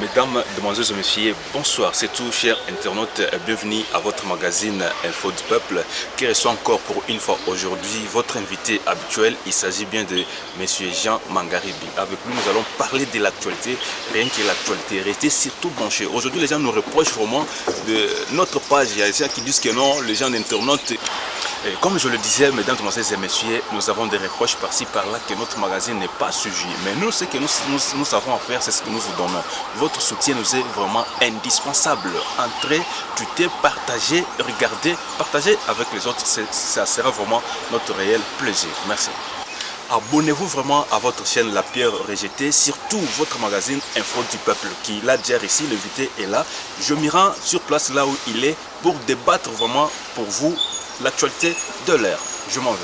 Mesdames, demoiselles et messieurs, bonsoir. C'est tout, chers internautes. Bienvenue à votre magazine Info du Peuple qui reçoit encore pour une fois aujourd'hui votre invité habituel. Il s'agit bien de M. Jean Mangaribi. Avec lui, nous allons parler de l'actualité, rien que l'actualité. Restez surtout branchés. Aujourd'hui, les gens nous reprochent vraiment de notre page. Il y a des gens qui disent que non, les gens internautes. Et comme je le disais, mesdames, demoiselles et messieurs, nous avons des reproches par-ci par-là que notre magazine n'est pas suivi. Mais nous, ce que nous savons en faire, c'est ce que nous vous donnons. Votre soutien nous est vraiment indispensable. Entrez, tweetez, partagez, regardez, partagez avec les autres. Ça sera vraiment notre réel plaisir. Merci. Abonnez-vous vraiment à votre chaîne La Pierre Rejetée, surtout votre magazine Info du Peuple qui l'a déjà ici, l'invité est là. Je m'y rends sur place là où il est pour débattre vraiment pour vous l'actualité de l'heure. Je m'en vais.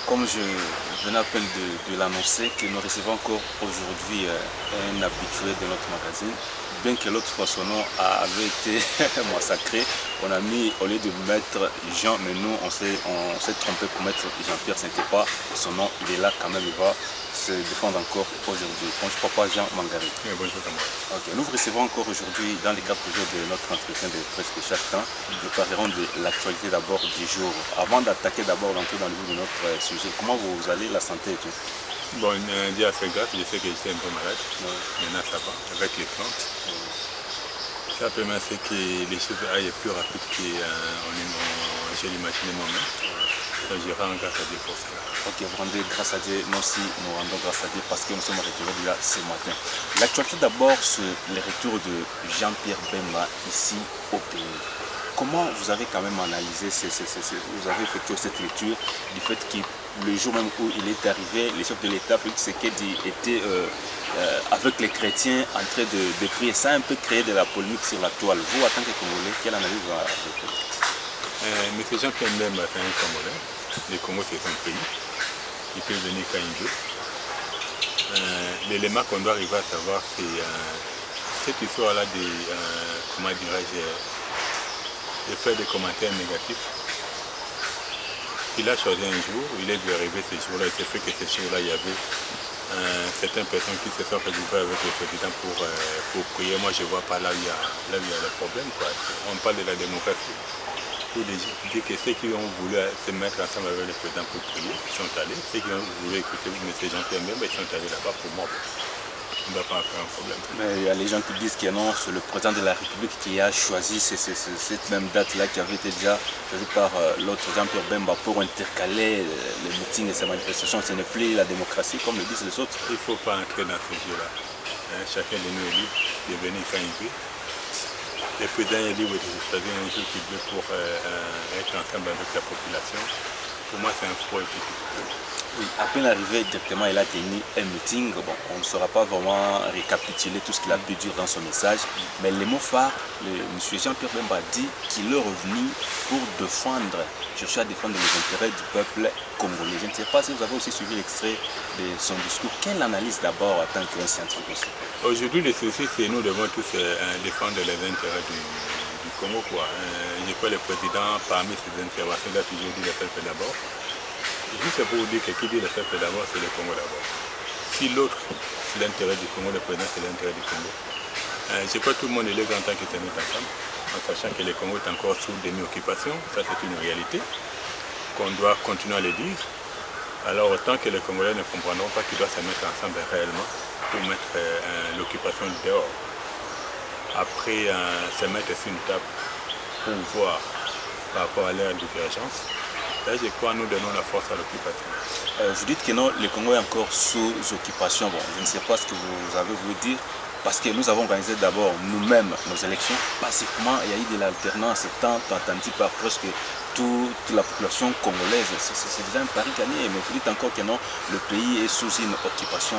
Comme je venais à peine de l'annoncer, que nous recevons encore aujourd'hui un habitué de notre magazine. Bien que l'autre fois son nom avait été massacré, on a mis, au lieu de mettre Jean, mais nous on s'est trompé pour mettre Jean-Pierre, ce n'était pas son nom, il est là quand même, il va se défendre encore aujourd'hui. Bonjour papa Jean Mangaribi. Oui, bonjour Thomas. Ok, nous vous recevons encore aujourd'hui dans les cadres de notre entretien de presque chaque temps. Nous parlerons de l'actualité d'abord du jour. Avant d'attaquer d'abord l'entrée dans le vif de notre sujet, comment vous allez, la santé et tout? Bon, Dieu a fait grâce, je sais que j'étais un peu malade. Maintenant ça va, avec les plantes. Ça permet que les choses aillent plus rapide que je l'imaginais moi-même. Donc je rends grâce à Dieu pour cela. Ok, vous rendez grâce à Dieu, nous aussi nous rendons grâce à Dieu parce que nous sommes retrouvés là ce matin. L'actualité d'abord, c'est le retour de Jean-Pierre Bemba ici au pays. Comment vous avez quand même analysé, vous avez effectué cette lecture du fait que le jour même où il est arrivé, le chef de l'État, Félix Tshisekedi, était avec les chrétiens en train de prier. Ça a un peu créé de la polémique sur la toile. Vous, en tant que Congolais, quelle analyse vous avez fait? M. Jean-Pierre Bemba est un Congolais. Le Congo c'est son pays. Il peut venir quand il veut. L'élément qu'on doit arriver à savoir, c'est cette histoire-là de, comment dirais-je, de faire des commentaires négatifs. Il a choisi un jour, il est dû arriver ce jour-là, il s'est fait que ce jour-là, il y avait certaines personnes qui se sont regroupées avec le président pour prier. Moi, je ne vois pas là où il y a le problème, quoi. On parle de la démocratie. Pour dire que ceux qui ont voulu se mettre ensemble avec le président pour prier, ils sont allés. Ceux qui ont voulu écouter M. Jean-Pierre Bemba, ils sont allés là-bas. Pour moi, on ne doit pas en faire un problème. Mais il y a les gens qui disent que non, c'est le président de la République qui a choisi cette même date-là qui avait été déjà choisie par l'autre Jean-Pierre Bemba pour intercaler les meetings et ces manifestations. Ce n'est plus la démocratie comme le disent les autres. Il ne faut pas entrer dans ce jeu-là. Chacun de nous est libre de venir quand il veut. Le président est libre de choisir un jour qu'il veut pour être ensemble avec la population. Pour moi, c'est un faux équilibre. Oui, à peine arrivé directement, il a tenu un meeting. Bon, on ne saura pas vraiment récapituler tout ce qu'il a pu dire dans son message. Mais les mots phares, M. Jean-Pierre Bemba dit qu'il est revenu pour chercher à défendre les intérêts du peuple congolais. Je ne sais pas si vous avez aussi suivi l'extrait de son discours. Quelle analyse d'abord en tant qu'un scientifique aussi? Aujourd'hui, le souci, c'est que nous devons tous défendre les intérêts du Congo. Je crois que le président, parmi ses interventions, il a toujours dit le peuple d'abord. Juste pour vous dire que qui dit le peuple d'abord, c'est le Congo d'abord. Si l'autre, c'est l'intérêt du Congo, le président, c'est l'intérêt du Congo. Je crois que tout le monde est là en tant que se met ensemble, en sachant que le Congo est encore sous demi-occupation. Ça, c'est une réalité qu'on doit continuer à le dire. Alors, autant que les Congolais ne comprendront pas qu'ils doivent se mettre ensemble réellement pour mettre l'occupation dehors. Après, se mettre sur une table pour voir par rapport à leur divergence. Là, je crois que nous donnons la force à l'occupation. Vous dites que non, le Congo est encore sous occupation. Bon, je ne sais pas ce que vous avez voulu dire, parce que nous avons organisé d'abord nous-mêmes nos élections pacifiquement. Il y a eu de l'alternance tant attendue par presque toute la population congolaise. C'est déjà un pari gagné, mais vous dites encore que non, le pays est sous une occupation.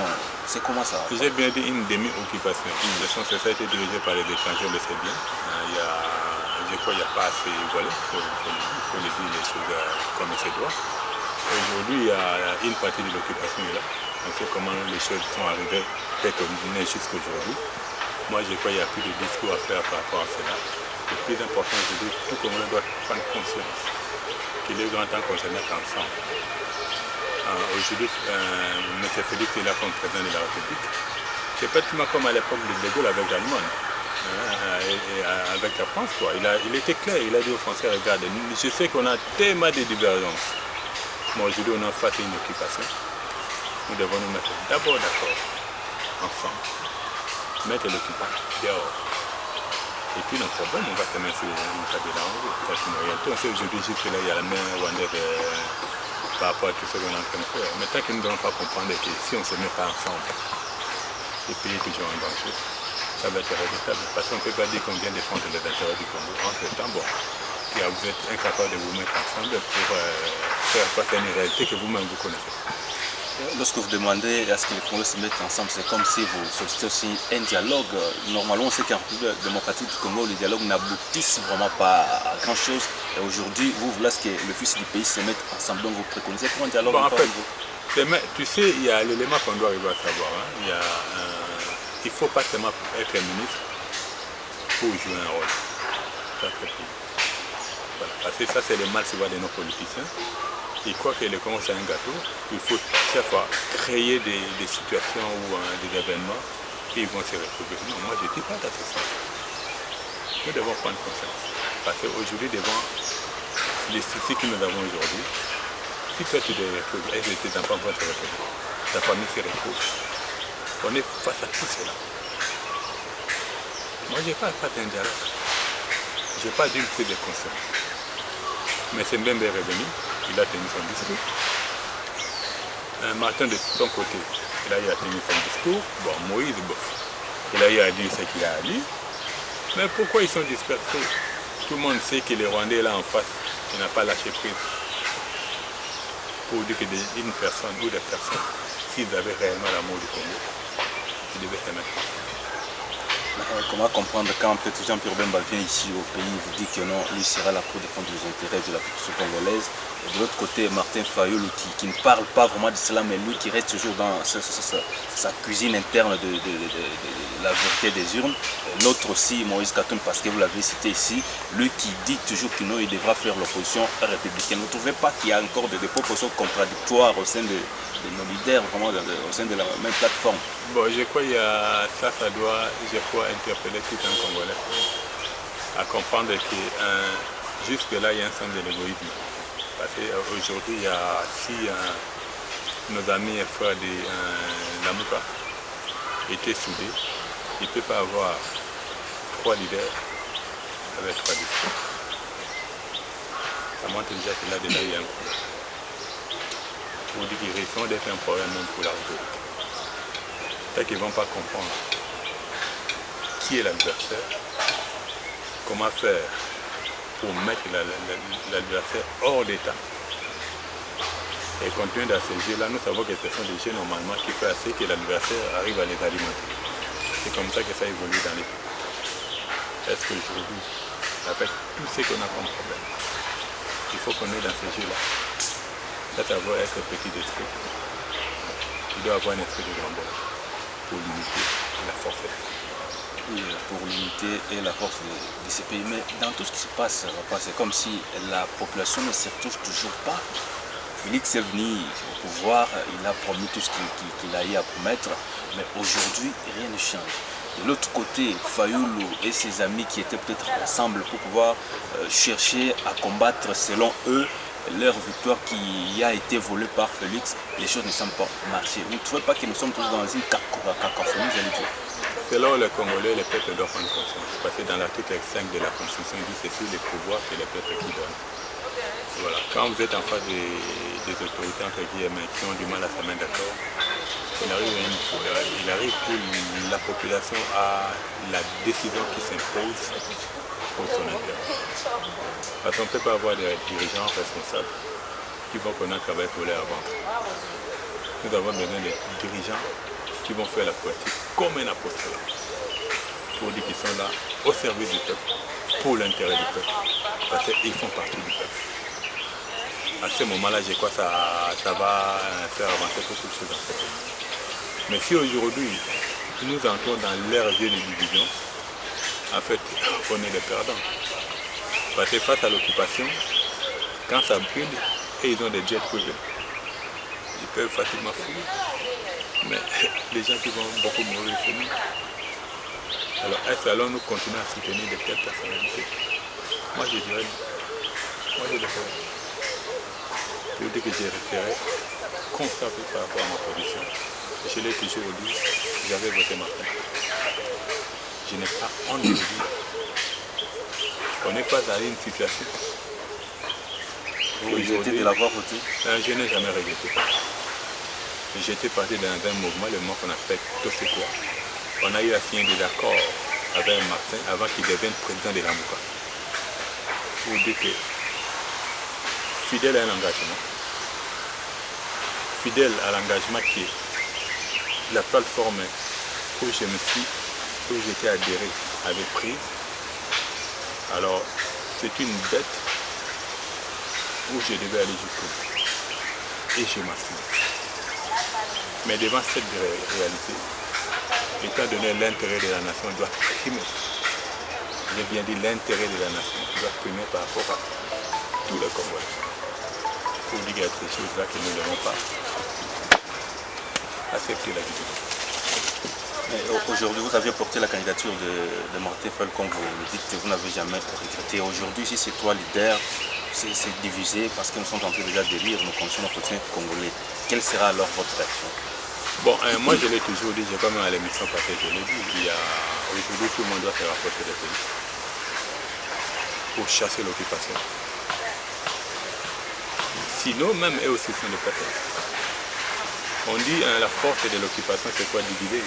C'est comment ça? J'ai bien dit une demi-occupation. De toute façon, ça a été dirigé par les étrangers, on le sait bien. Je crois qu'il n'y a pas assez, voilà, il faut le dire les choses comme il se doit. Aujourd'hui, il y a une partie de l'occupation là. On sait comment les choses sont arrivées, peut-être jusqu'à aujourd'hui. Moi, je crois qu'il n'y a plus de discours à faire par rapport à cela. Le plus important aujourd'hui, tout le monde doit prendre conscience qu'il est grand temps qu'on se mette ensemble. Aujourd'hui, M. Félix est là comme président de la République. C'est pratiquement comme à l'époque de De Gaulle avec l'Allemagne. Et avec la France, quoi. Il était clair, il a dit aux Français, regardez, je sais qu'on a tellement de divergences. Mais aujourd'hui, on est face à une occupation. Nous devons nous mettre d'abord d'accord, ensemble, mettre l'occupant dehors. Et puis nos problèmes, on va quand même sur le cas de la réalité. On sait aujourd'hui juste que là, il y a la main rwandaise par rapport à tout ce qu'on est en train de faire. Mais tant que nous ne devons pas comprendre que si on ne se met pas ensemble, le pays est toujours en danger. Ça va être regrettable. Parce qu'on ne peut pas dire qu'on vient défendre les intérêts du Congo. Entre-temps, bon, vous êtes incapable de vous mettre ensemble pour faire face à une réalité que vous-même vous connaissez. Lorsque vous demandez à ce que les Congolais se mettent ensemble, c'est comme si vous sollicitez aussi un dialogue. Normalement, on sait qu'en République démocratique du Congo, les dialogues n'aboutissent vraiment pas à grand chose. Et aujourd'hui, vous voulez que le fils du pays se mette ensemble. Donc vous préconisez pour un dialogue. Bon, en fait, tu sais, il y a l'élément qu'on doit arriver à savoir. Hein. Il ne faut pas seulement être ministre pour jouer un rôle. Ça, voilà. Parce que ça, c'est le mal souvent de nos politiciens. Ils croient que le Congo, c'est un gâteau. Il faut chaque fois créer des situations ou des événements et ils vont se retrouver. Non, moi, je ne dis pas dans ce sens. Nous devons prendre conscience. Parce qu'aujourd'hui, devant les soucis que nous avons aujourd'hui, si toi tu te retrouves, et tes enfants vont se retrouver, ta famille se retrouve, on est face à tout cela. Moi, je n'ai pas fait un dialogue. Je n'ai pas dit une prise de conscience. Mais c'est Mbembe est revenu, il a tenu son discours. Martin de son côté, il a tenu son discours. Bon, Moïse, bon, il a dit ce qu'il a dit. Mais pourquoi ils sont dispersés? Tout le monde sait que les Rwandais là en face, il n'a pas lâché prise. Pour dire qu'une personne ou des personnes, s'ils avaient réellement l'amour du Congo, ils devaient se mettre ensemble. Comment comprendre quand peut-être Jean-Pierre Bemba vient ici au pays, vous dit que non, lui sera là pour défendre les intérêts de la population congolaise. Et de l'autre côté, Martin Fayulu qui ne parle pas vraiment de cela, mais lui qui reste toujours dans sa cuisine interne de la vérité des urnes. L'autre aussi, Moïse Katumbi, parce que vous l'avez cité ici, lui qui dit toujours qu'il devra faire l'opposition républicaine. Vous ne trouvez pas qu'il y a encore des propositions contradictoires au sein de nos leaders, vraiment au sein de la même plateforme? Bon, je crois que ça doit, interpeller tout un Congolais à comprendre que jusque-là, il y a un sens de l'égoïsme. Parce qu'aujourd'hui, si nos amis et frères de Lamouka étaient soudés, il ne peut pas avoir 3 leaders avec 3 discours. Ça montre déjà que là-dedans, il y a un problème. On dit qu'il risque d'être un problème même pour la République. C'est-à-dire qu'ils ne vont pas comprendre qui est l'adversaire, comment faire pour mettre l'adversaire hors d'état. Et continuer dans ces jeux-là, nous savons que ce sont des jeux normalement qui font assez que l'adversaire arrive à les alimenter. C'est comme ça que ça évolue dans l'équipe. Est-ce qu'aujourd'hui, avec tout ce qu'on a comme problème, il faut qu'on est dans ces jeux-là. Ça doit être petit d'esprit. Il doit avoir un esprit de grandeur pour l'unité et la force. Oui, pour l'unité et la force de ces pays. Mais dans tout ce qui se passe, c'est comme si la population ne se retrouve toujours pas. Félix est venu au pouvoir, il a promis tout ce qu'il a eu à promettre, mais aujourd'hui, rien ne change. De l'autre côté, Fayulu et ses amis qui étaient peut-être ensemble pour pouvoir chercher à combattre, selon eux, leur victoire qui a été volée par Félix, les choses ne semblent pas marcher. Vous ne trouvez pas que nous sommes tous dans une cacophonie, j'allais dire? C'est là où les Congolais, les peuples doivent prendre conscience. Parce que dans l'article 5 de la Constitution, il dit que c'est sur les pouvoirs que les peuples qui donnent. Voilà. Quand vous êtes en face des autorités entre guillemets qui ont du mal à se mettre d'accord, il arrive pour la population à la décision qui s'impose pour son intérêt. Parce qu'on ne peut pas avoir des dirigeants responsables qui vont connaître travail pour leur ventre. Nous avons besoin de dirigeants qui vont faire la politique comme un apostolat. Pour dire qu'ils sont là au service du peuple, pour l'intérêt du peuple, parce qu'ils font partie du peuple. À ce moment-là, je crois que ça va faire avancer beaucoup de choses dans ce pays. Mais si aujourd'hui, nous entrons dans l'ère de division, en fait, on est des perdants. Parce que face à l'occupation, quand ça brûle, et ils ont des jets privés, ils peuvent facilement fuir. Mais les gens qui vont beaucoup mourir, c'est nous. Alors, est-ce que allons nous continuer à soutenir de telles personnalités? Moi, je dirais, moi, je le ferai. Je veux dire que j'ai repéré constamment par rapport à ma position. Je l'ai toujours dit, j'avais voté Macron. Je n'ai pas honte de le dire. On n'est pas dans une situation. Vous regrettez de l'avoir voté? Je n'ai jamais regretté. J'étais parti dans un mouvement, le mouvement qu'on appelle Tosekwa. On a eu à signer des accords avec Martin avant qu'il devienne président de l'Amouka. Pour dire que fidèle à un engagement, fidèle à l'engagement qui est la plateforme où j'étais adhéré avait prise. Alors c'est une bête où je devais aller jusqu'au bout. Et je m'assume. Mais devant cette réalité, étant donné l'intérêt de la nation doit primer. Je viens dire l'intérêt de la nation doit primer par rapport à tous les Congolais. Pour dire qu'il y a des choses là que nous ne devons pas accepter la vie. Aujourd'hui, vous avez porté la candidature de Martin Fayulu, comme vous le dites, vous n'avez jamais regretté. Aujourd'hui, si c'est toi leader, c'est divisé parce que nous sommes en train déjà de lire nos conditions quotidiennes congolais. Quelle sera alors votre action? Bon, moi je l'ai toujours dit, j'ai pas même à l'émission parce que je l'ai dit, aujourd'hui tout le monde doit se rapprocher des pays pour chasser l'occupation. Sinon, même eux aussi sont des personnes. On dit la force de l'occupation, c'est quoi? Diviser.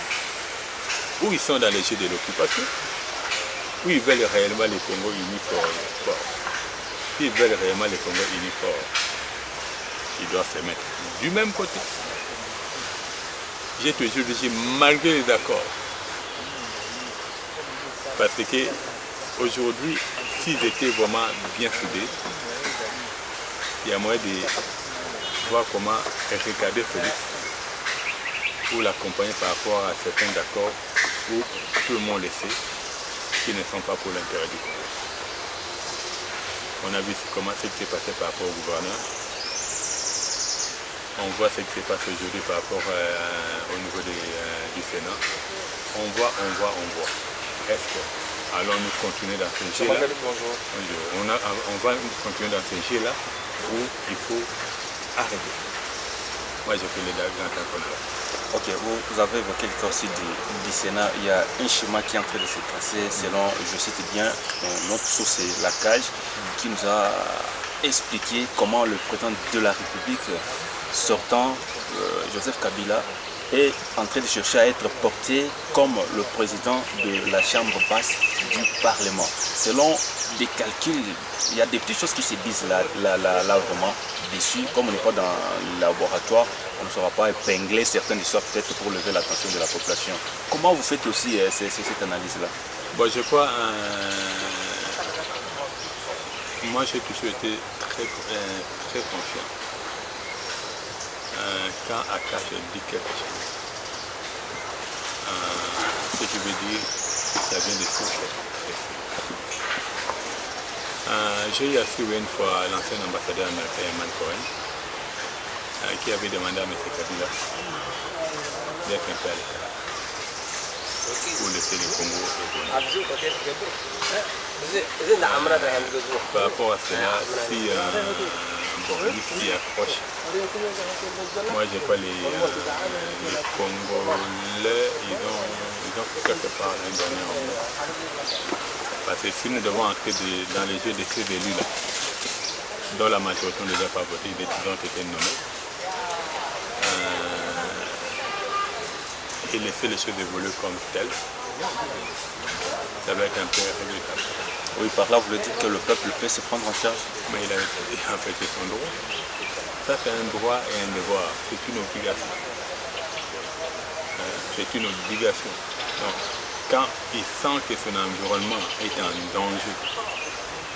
Ou ils sont dans les jeux de l'occupation, ou ils veulent réellement les Congo unis forts. S'ils veulent réellement les Congo unis forts, ils doivent se mettre du même côté. J'ai toujours dit, malgré les accords, parce que aujourd'hui, s'ils étaient vraiment bien soudés, il y a moyen de voir comment regarder Félix ou l'accompagner par rapport à certains accords où tout le monde le sait, qui ne sont pas pour l'intérêt du Congo. On a vu comment ce qui s'est passé par rapport au gouverneur. On voit ce qui se passe aujourd'hui par rapport au niveau du Sénat. On voit. Est-ce que allons-nous continuer dans ce jeu-là? On va continuer dans ce jeu-là où il faut arrêter. Moi, je fais les dagues en tant que là. Ok, vous avez évoqué le cas aussi du Sénat. Il y a un schéma qui est en train de se tracer selon, je cite bien, notre source, c'est la CAGE, qui nous a expliqué comment le président de la République sortant, Joseph Kabila, est en train de chercher à être porté comme le président de la chambre basse du Parlement. Selon des calculs, il y a des petites choses qui se disent là vraiment dessus. Comme on n'est pas dans le laboratoire, on ne saura pas épingler certaines histoires peut-être pour lever l'attention de la population. Comment vous faites aussi cette analyse-là? Bon, je crois, moi j'ai toujours été très confiant. Quand à cas je dis quelque chose, ce que je veux dire, ça vient de sources. J'ai eu à suivre une fois l'ancien ambassadeur américain Herman Cohen qui avait demandé à M. Kabila d'être un peu à l'écart pour laisser le Congo évoluer. Par rapport à cela, si l'issue approche, moi je crois les Congolais, ils ont quelque part un dernier homme. Parce que si nous devons entrer dans les jeux de ces élus-là, dont la majorité ne les a pas votés, ils ont été nommés, et laisser les choses évoluer comme telles, ça va être un peu regrettable. Oui, par là, vous voulez dire que le peuple peut se prendre en charge? Mais en fait, c'est son droit. Ça, c'est un droit et un devoir. C'est une obligation. C'est une obligation. Donc, quand il sent que son environnement est en danger,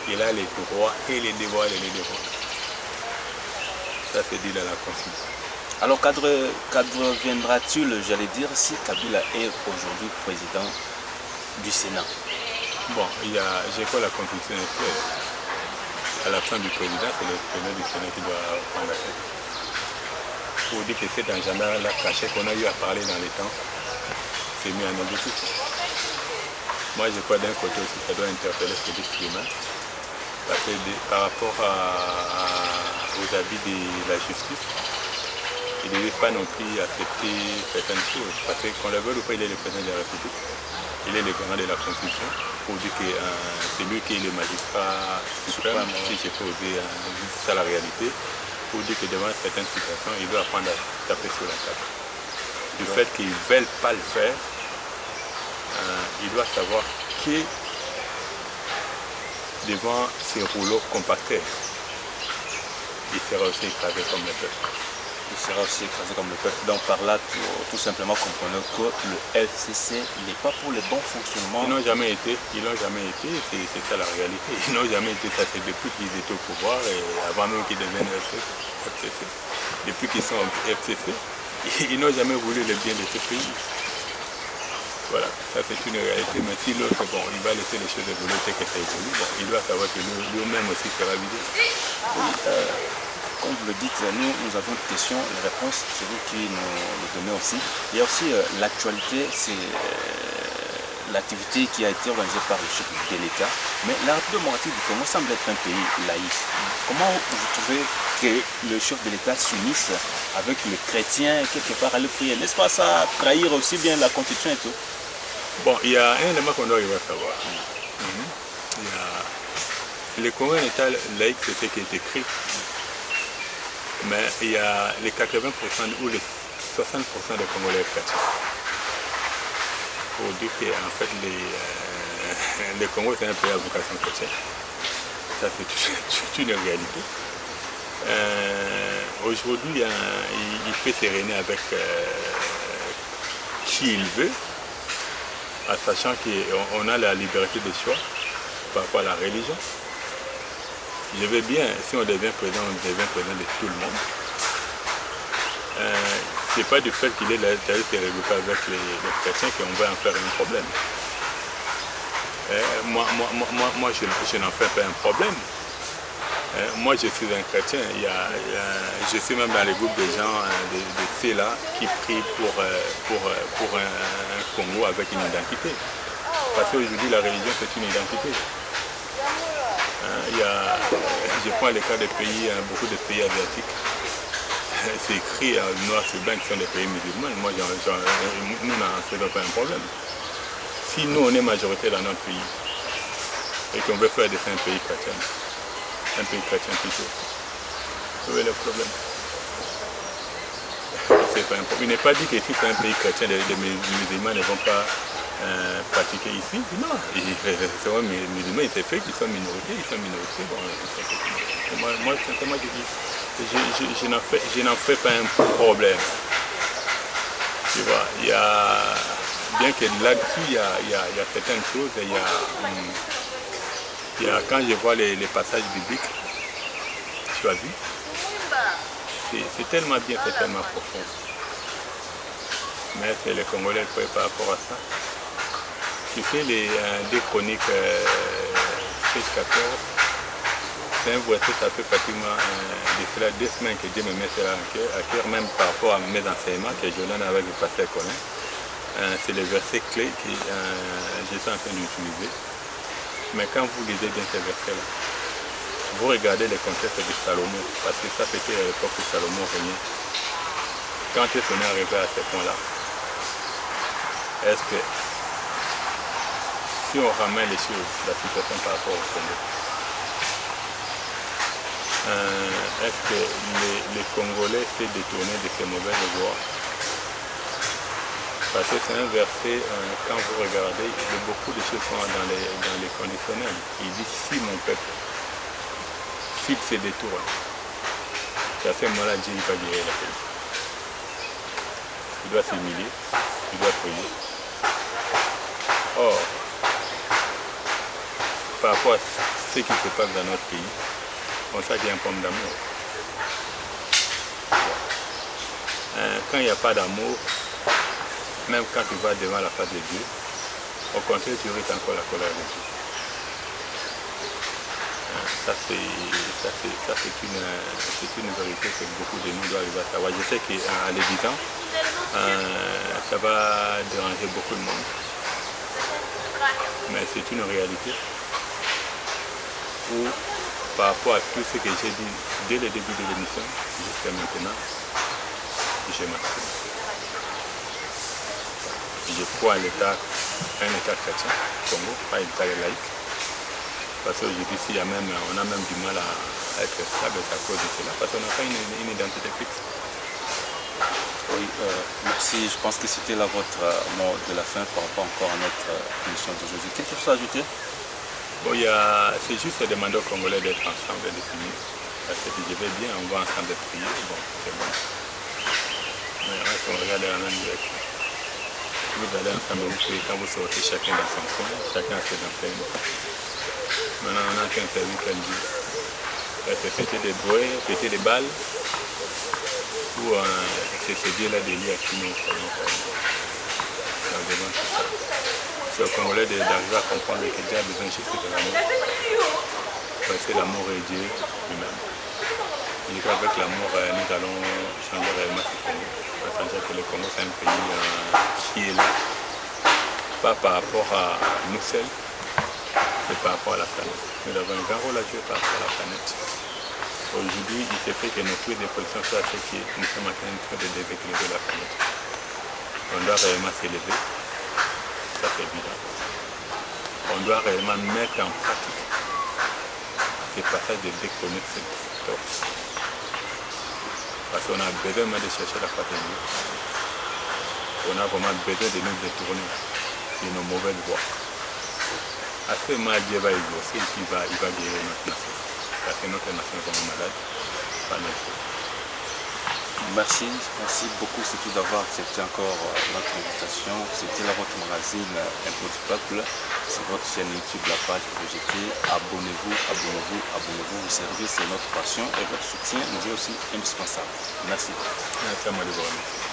il a les droits et les devoirs de les défendre. Ça, c'est dit dans la Constitution. Alors, qu'adviendra-t-il, j'allais dire, si Kabila est aujourd'hui président du Sénat? Bon, j'ai quoi la Constitution actuelle? À la fin du président, c'est le président du Sénat qui doit prendre la tête. Pour dire que cet agenda-là caché qu'on a eu à parler dans les temps, c'est mis en exécution. Moi, je crois d'un côté aussi, ça doit interpeller ce climat. Parce que par rapport aux habits de la justice, il ne devait pas non plus accepter certaines choses. Parce que qu'on le veuille ou pas, il est le président de la République. Il est le garant de la Constitution. Pour dire que c'est lui qui est le magistrat suprême, si je peux oser ça la réalité. Pour dire que devant certaines situations, il doit apprendre à taper sur la table. Du fait qu'ils ne veulent pas le faire, il doit savoir que devant ces rouleaux compactés, il sera aussi écrasé comme le peuple. Il sera aussi écrasé comme le peuple. Donc par là, tout simplement comprenez que le FCC n'est pas pour le bon fonctionnement. Ils n'ont jamais été, c'est ça la réalité. Ils n'ont jamais été, ça c'est depuis qu'ils étaient au pouvoir et avant même qu'ils deviennent FCC. Depuis qu'ils sont FCC, ils n'ont jamais voulu le bien de ce pays. Voilà, ça c'est une réalité, mais si l'autre, bon, il va laisser les choses évoluer, c'est que ça évolue, bon, il doit savoir que lui-même aussi sera vidé. Oui, comme vous le dites, nous avons une question, la réponse, c'est vous qui nous le donnez aussi. Il y a aussi l'actualité, c'est l'activité qui a été organisée par le chef de l'État, mais la République démocratique du Congo semble être un pays laïque. Comment vous trouvez que le chef de l'État s'unisse avec les chrétiens quelque part à le prier? N'est-ce pas ça trahir aussi bien la Constitution et tout? Bon, il y a un élément qu'on doit arriver à savoir. Le Congo est un État laïque, c'est ce qui est écrit. Mais il y a les 80% ou les 60% des Congolais chrétiens. Pour dire qu'en fait, le Congo c'est un pays à vocation chrétienne. Ça c'est une réalité. Aujourd'hui, il peut se réunir avec qui il veut, en sachant qu'on a la liberté de choix par rapport à la religion. Je veux bien, si on devient président, on devient président de tout le monde. C'est pas du fait qu'il est là, c'est regroupé avec les chrétiens qu'on va en faire un problème. Moi je n'en fais pas un problème. Moi je suis un chrétien, je suis même dans les groupes de gens, de ceux-là qui prient pour un Congo avec une identité. Parce qu'aujourd'hui la religion c'est une identité. Je prends le cas des pays, beaucoup de pays asiatiques. C'est écrit noir sur blanc qui sont des pays musulmans. Moi, nous n'en faisons pas un problème. Si nous, on est majorité dans notre pays et qu'on veut faire de ça un pays chrétien plutôt, où est le problème? C'est pas un problème. Il n'est pas dit que si c'est un pays chrétien, les musulmans ne vont pas pratiquer ici. Non, c'est vrai, les musulmans, c'est fait qu'ils sont minorités, Bon, moi, sincèrement, je n'en fais pas un problème. Tu vois, bien que là-dessus, il y a certaines choses, quand je vois les passages bibliques choisis, c'est tellement bien, c'est tellement profond. Mais c'est les Congolais ne croient par rapport à ça. Tu sais, les 2 Chroniques 16-14, c'est un verset, ça fait pratiquement de cela 2 semaines que Dieu me met cela à cœur, même par rapport à mes enseignements que je donne avec le pasteur Colin. C'est le verset clé que je suis en train d'utiliser. Mais quand vous lisez bien ces versets-là, vous regardez le contexte de Salomon, parce que ça c'était à l'époque où Salomon régnait. Quand est-ce qu'on est arrivé à ce point-là? Est-ce que si on ramène les choses, la situation par rapport au Congo, est-ce que les Congolais s'est détourné de ces mauvaises voies? Parce que c'est un verset, quand vous regardez, beaucoup de choses sont dans les conditionnels. Il dit si mon peuple, s'il se détourne, c'est à ce moment-là Dieu va guérir le pays. Il doit s'humilier, il doit prier. Or, par rapport à ce qui se passe dans notre pays, on sait qu'il y a un problème d'amour. Quand il n'y a pas d'amour, même quand tu vas devant la face de Dieu, au contraire, tu risques encore la colère de Dieu. Ça, c'est une vérité que beaucoup de nous doivent arriver à savoir. Je sais qu'à l'évident, ça va déranger beaucoup de monde. Mais c'est une réalité où, par rapport à tout ce que j'ai dit dès le début de l'émission jusqu'à maintenant, je m'assume. Je crois à un État chrétien, Congo, pas un État laïque. Parce qu'aujourd'hui, on a même du mal à être stable à cause de cela, parce qu'on n'a pas une identité fixe. Oui, merci. Je pense que c'était là votre mot de la fin par rapport encore à notre émission d'aujourd'hui. Quelque chose à ajouter? Bon, c'est juste demander aux Congolais d'être ensemble et de finir. Parce que je vais bien, on va ensemble prier, bon, c'est bon. Mais reste, on regarde la même direction. Vous allez ensemble, vous priez, quand vous sortez chacun dans son coin, chacun a ses enseignes. Maintenant, on a qu'un service qu'elle dit. C'est péter des bouées, péter des balles, ou c'est ce Dieu-là de lier à qui nous sommes. C'est aux Congolais d'arriver à comprendre que Dieu a besoin juste de l'amour. Parce que l'amour est Dieu lui-même. Et qu'avec l'amour, nous allons changer réellement ce Congo. C'est-à-dire que le Congo, c'est un pays qui est là, pas par rapport à nous seuls, c'est par rapport à la planète. Nous avons un grand rôle à jouer par rapport à la planète. Aujourd'hui, il se fait que nos prises de position soient ce que nous sommes en train de déséquilibrer la planète. On doit réellement s'élever, ça c'est évident. On doit réellement mettre en pratique ce passage de déconnexion. Parce qu'on a besoin de chercher la face de Dieu. On a vraiment besoin de nous détourner de nos mauvaises voies. À ce moment, Dieu va exaucer et il va guérir notre nation. Parce que notre nation est vraiment malade. Pas notre. Merci beaucoup surtout d'avoir accepté encore notre invitation. C'était là votre magazine Info du Peuple. C'est votre chaîne YouTube, la page VGT. Abonnez-vous. Vos services, c'est notre passion et votre soutien nous est aussi indispensable. Merci. Merci à moi de vous remercier.